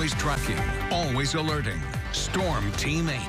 Always tracking, always alerting. Storm Team 8.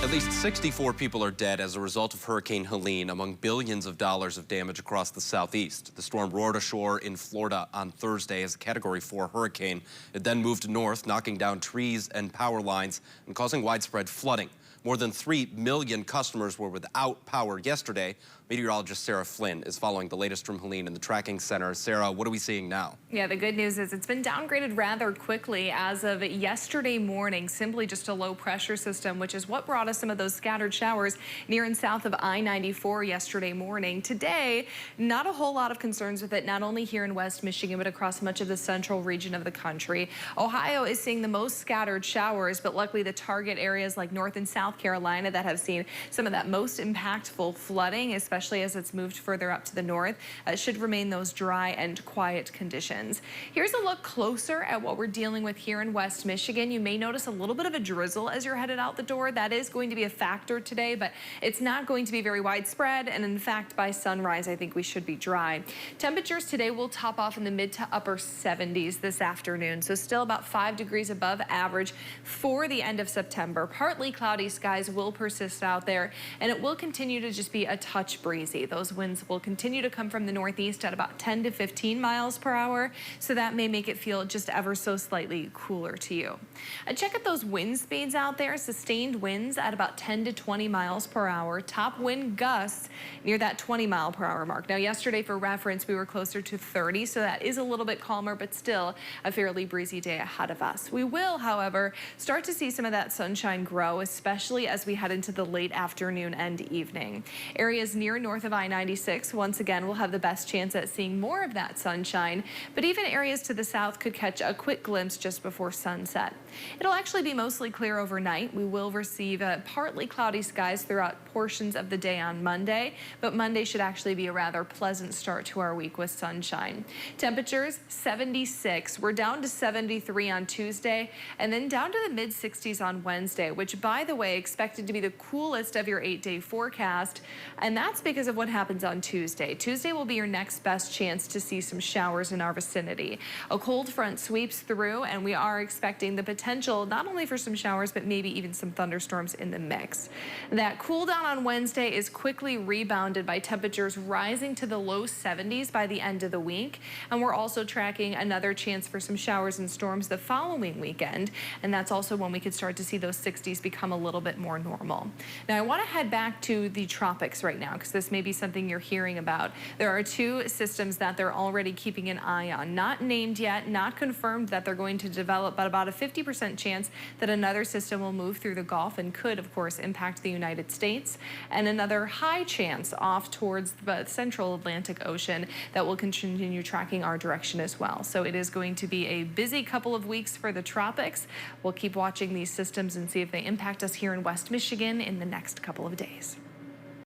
At least 64 people are dead as a result of Hurricane Helene, among billions of dollars of damage across the southeast. The storm roared ashore in Florida on Thursday as a Category 4 hurricane. It then moved north, knocking down trees and power lines and causing widespread flooding. More than 3 million customers were without power yesterday. Meteorologist Sarah Flynn is following the latest from Helene in the tracking center. Sarah, what are we seeing now? Yeah, the good news is it's been downgraded rather quickly as of yesterday morning, simply just a low pressure system, which is what brought us some of those scattered showers near and south of I-94 yesterday morning. Today, not a whole lot of concerns with it, not only here in West Michigan, but across much of the central region of the country. Ohio is seeing the most scattered showers, but luckily the target areas like North and South Carolina that have seen some of that most impactful flooding, especially as it's moved further up to the north, should remain those dry and quiet conditions. Here's a look closer at what we're dealing with here in West Michigan. You may notice a little bit of a drizzle as you're headed out the door. That is going to be a factor today, but it's not going to be very widespread. And in fact, by sunrise, I think we should be dry. Temperatures today will top off in the mid to upper 70s this afternoon. So still about 5 degrees above average for the end of September. Partly cloudy skies will persist out there, and it will continue to just be a touch breezy. Those winds will continue to come from the northeast at about 10 to 15 miles per hour, so that may make it feel just ever so slightly cooler to you. Check out those wind speeds out there. Sustained winds at about 10 to 20 miles per hour. Top wind gusts near that 20 mile per hour mark. Now yesterday, for reference, we were closer to 30, so that is a little bit calmer, but still a fairly breezy day ahead of us. We will, however, start to see some of that sunshine grow, especially as we head into the late afternoon and evening. Areas near north of I-96, once again, will have the best chance at seeing more of that sunshine, but even areas to the south could catch a quick glimpse just before sunset. It'll actually be mostly clear overnight. We will receive partly cloudy skies throughout portions of the day on Monday, but Monday should actually be a rather pleasant start to our week with sunshine. Temperatures 76. We're down to 73 on Tuesday, and then down to the mid 60s on Wednesday, which, by the way, expected to be the coolest of your 8-day forecast, and that's because of what happens on Tuesday. Tuesday will be your next best chance to see some showers in our vicinity. A cold front sweeps through, and we are expecting the potential not only for some showers, but maybe even some thunderstorms in the mix. That cool down on Wednesday is quickly rebounded by temperatures rising to the low 70s by the end of the week, and we're also tracking another chance for some showers and storms the following weekend, and that's also when we could start to see those 60s become a little bit more normal. Now, I want to head back to the tropics right now, because this may be something you're hearing about. There are 2 systems that they're already keeping an eye on. Not named yet, not confirmed that they're going to develop, but about a 50% chance that another system will move through the Gulf and could, of course, impact the United States, and another high chance off towards the central Atlantic Ocean that will continue tracking our direction as well. So it is going to be a busy couple of weeks for the tropics. We'll keep watching these systems and see if they impact us here in West Michigan in the next couple of days.